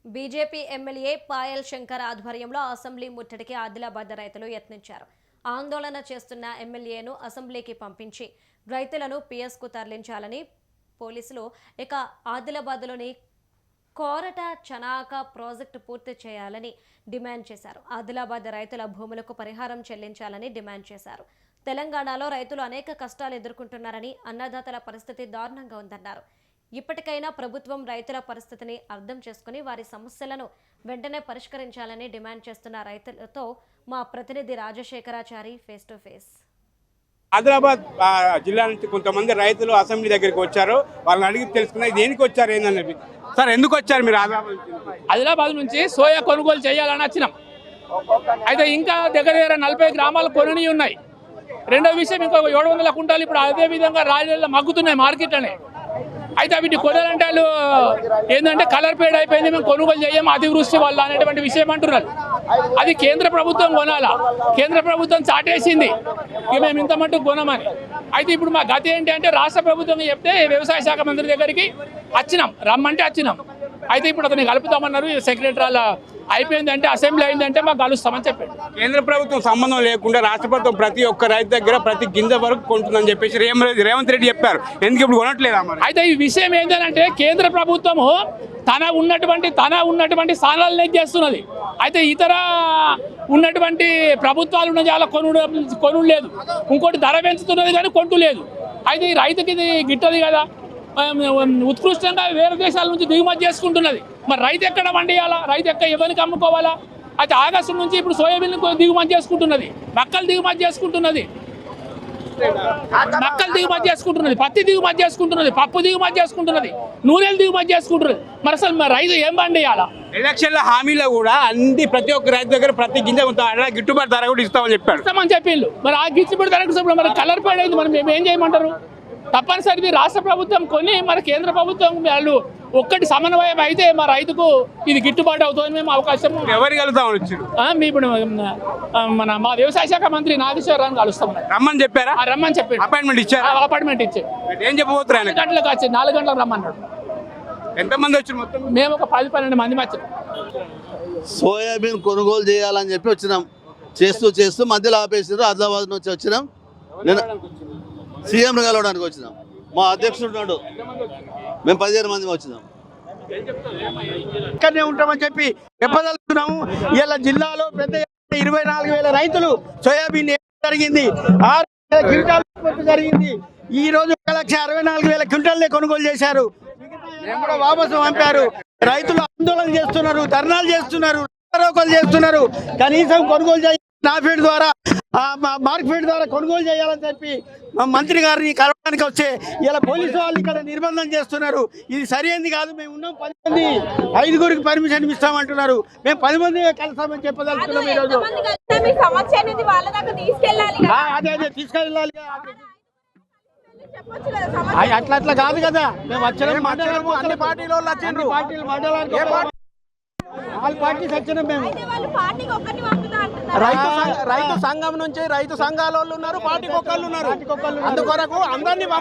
BJP MLA Payal Shankar ఆధ్వర్యంలో assembly ముట్టడికి ఆదిలాబాద్ రైతులు యత్నించారు. ఆందోళన చేస్తున్న ఎమ్మెల్యేను అసెంబ్లీకి పంపించి రైతులను పిఎస్కు తరలించాలని పోలీసులు ఇక ఆదిలాబాద్లోని కోరట చనాక ప్రాజెక్టు పూర్తి చేయాలని డిమాండ్ చేశారు. ఆదిలాబాద్ రైతుల భూములకు పరిహారం చెల్లించాలని డిమాండ్ చేశారు. తెలంగాణలో రైతులు అనేక కష్టాలు ఎదుర్కొంటున్నారని, అన్నదాతల పరిస్థితి దారుణంగా ఉందన్నారు. ఇప్పటికైనా ప్రభుత్వం రైతుల పరిస్థితిని అర్థం చేసుకుని వారి సమస్యలను వెంటనే పరిష్కరించాలని డిమాండ్ చేస్తున్న రైతులతో మా ప్రతినిధి Rajasekharachari face to face. Adilabad జిల్లా నుంచి కొంతమంది రైతులు అసెంబ్లీ దగ్గరికి వచ్చారు. వాళ్ళని అడిగి తెలుసుకున్నా దేనికి వచ్చారు ఏందనేది. సార్, ఎందుకు వచ్చారు మీరు ఆదిలాబాద్ నుంచి సోయా కొనుగోలు చేయాలని వచ్చినాం. అయితే ఇంకా దగ్గర 40 గ్రామాలు కొనుని ఉన్నాయి. రెండో విషయం, ఇంకో 700 కుంటాలు ఇప్పుడు అదే విధంగా రాజులలో మగ్గుతున్నాయి మార్కెట్లోనే. అయితే వీటిని కొనాలంటే వాళ్ళు ఏంటంటే కలర్ పేడ్ అయిపోయింది, మేము కొనుగోలు చేయము అతివృష్టి వల్ల అనేటువంటి విషయం అంటున్నారు. అది కేంద్ర ప్రభుత్వం కొనాలా, కేంద్ర ప్రభుత్వం చాటేసింది ఇక మేము ఇంత మట్టుకు కొనమని. అయితే ఇప్పుడు మా గతి ఏంటి అంటే రాష్ట్ర ప్రభుత్వం చెప్తే వ్యవసాయ శాఖ మంత్రి దగ్గరికి వచ్చినాం, రమ్మంటే వచ్చినాం. అయితే ఇప్పుడు అతన్ని కలుపుతామన్నారు. సెక్రటరీ అయిపోయింది అంటే అసెంబ్లీ అయిందంటే మాకు కలుస్తామని చెప్పాడు. కేంద్ర ప్రభుత్వం సంబంధం లేకుండా రాష్ట్ర ప్రభుత్వం ప్రతి ఒక్క రైతు దగ్గర ప్రతి గింజ వరకు కొంటుందని చెప్పేసి రేవంత్ రెడ్డి చెప్పారు. ఎందుకు ఇప్పుడు కొనట్లేదా? అయితే ఈ విషయం ఏంటంటే కేంద్ర ప్రభుత్వము తన ఉన్నటువంటి స్థానాలను చేస్తున్నది. అయితే ఇతర ఉన్నటువంటి ప్రభుత్వాలు ఉన్న చాలా కొనుడు లేదు, ఇంకోటి ధర పెంచుతున్నది కానీ కొంటూ లేదు. అయితే ఈ రైతుకి ఇది గిట్టది కదా, ఉత్కృష్టంగా వేరే దేశాల నుంచి దిగుమతి చేసుకుంటున్నది. మరి రైతు ఎక్కడ పండియాలా, రైతు ఎక్కడ ఎవరికి అమ్ముకోవాలా? అయితే ఆగస్టు నుంచి ఇప్పుడు సోయాబీన్ దిగుమతి చేసుకుంటున్నది, మక్కలు దిగుమతి చేసుకుంటున్నది, పత్తి దిగుమతి చేసుకుంటున్నది, పప్పు దిగుమతి చేసుకుంటున్నది, నూనెలు దిగుమతి చేసుకుంటున్నది. మరి అసలు రైతు ఏం పండియాలా? ఎలక్షన్ల హామీలో కూడా అన్ని ప్రతి ఒక్క రైతు దగ్గర ప్రతి గింజ గిట్టుబాటు ధర కూడా ఇస్తామని చెప్పారు. ఇస్తామని చెప్పిండు. మరి ఆ గిట్టుబాటు ధర మరి కలర్ పేడ్ అయింది, మరి మేము ఏం చేయమంటారు? తప్పనిసరి రాష్ట్ర ప్రభుత్వం కొని మరి కేంద్ర ప్రభుత్వం వాళ్ళు ఒక్కటి సమన్వయం అయితే మా రైతుకు ఇది గిట్టుబాటు అవుతుంది. మేము అవకాశం ఇప్పుడు మా వ్యవసాయ శాఖ మంత్రి నాగేశ్వరరావు కలుస్తాం. రమ్మని చెప్పారా? రమ్మని చెప్పారు. అపాయింట్మెంట్ ఇచ్చారు. ఏం చెప్పబోతున్నారు? 4 గంటలకు వచ్చి 4 గంటలకు రమ్మన్నాడు. ఎంతమంది వచ్చారు మొత్తం? మేము ఒక 10-12 మంది వచ్చాం. సోయాబీన్ కొనుగోలు చేయాలని చెప్పి వచ్చినాం. చేస్తూ మధ్యలో ఆపేసారు. ఆదిలాబాద్ నుంచి వచ్చినాం. నేను సీఎంను కలవడానికి వచ్చినాం. మా అధ్యక్షుడు ఉన్నాడు, మేము 15 మంది వచ్చినాం. ఇక్కడనే ఉంటామని చెప్పి చెప్పదలుచుకున్నాము. ఇలా జిల్లాలో పెద్ద 24,000 రైతులు సోయాబీన్ జరిగింది, 6,000 క్వింటాల్ ఉత్పత్తి జరిగింది. ఈ రోజు 1,64,000 క్వింటాల్నే కొనుగోలు చేశారు, కూడా వాపసు పంపారు. రైతులు ఆందోళన చేస్తున్నారు, ధర్నాలు చేస్తున్నారు, రారోకలు చేస్తున్నారు. కనీసం కొనుగోలు చేయాలి, నాఫెడ్ ద్వారా మార్కెట్ ద్వారా కొనుగోలు చేయాలని చెప్పి మంత్రి గారిని కలవడానికి వచ్చే ఇలా పోలీసు వాళ్ళు ఇక్కడ నిర్బంధం చేస్తున్నారు. ఇది సరైనది కాదు. మేము ఉన్నాం 10 మంది, 5గురికి పర్మిషన్ ఇస్తామంటున్నారు. మేము 10 మంది కలుస్తామని చెప్పదలుచుకున్నాం. ఈరోజు అదే తీసుకెళ్ళాలి. అట్లా కాదు కదా, మేము వచ్చిన అన్ని పార్టీలు మండలానికి ఆల్ పార్టీస్ వచ్చినాం. మేము రైతు సంఘం నుంచి రైతు సంఘాల వాళ్ళు ఉన్నారు, పార్టీకి ఒక్కళ్ళు ఉన్నారు. అందుకొరకు అందరినీ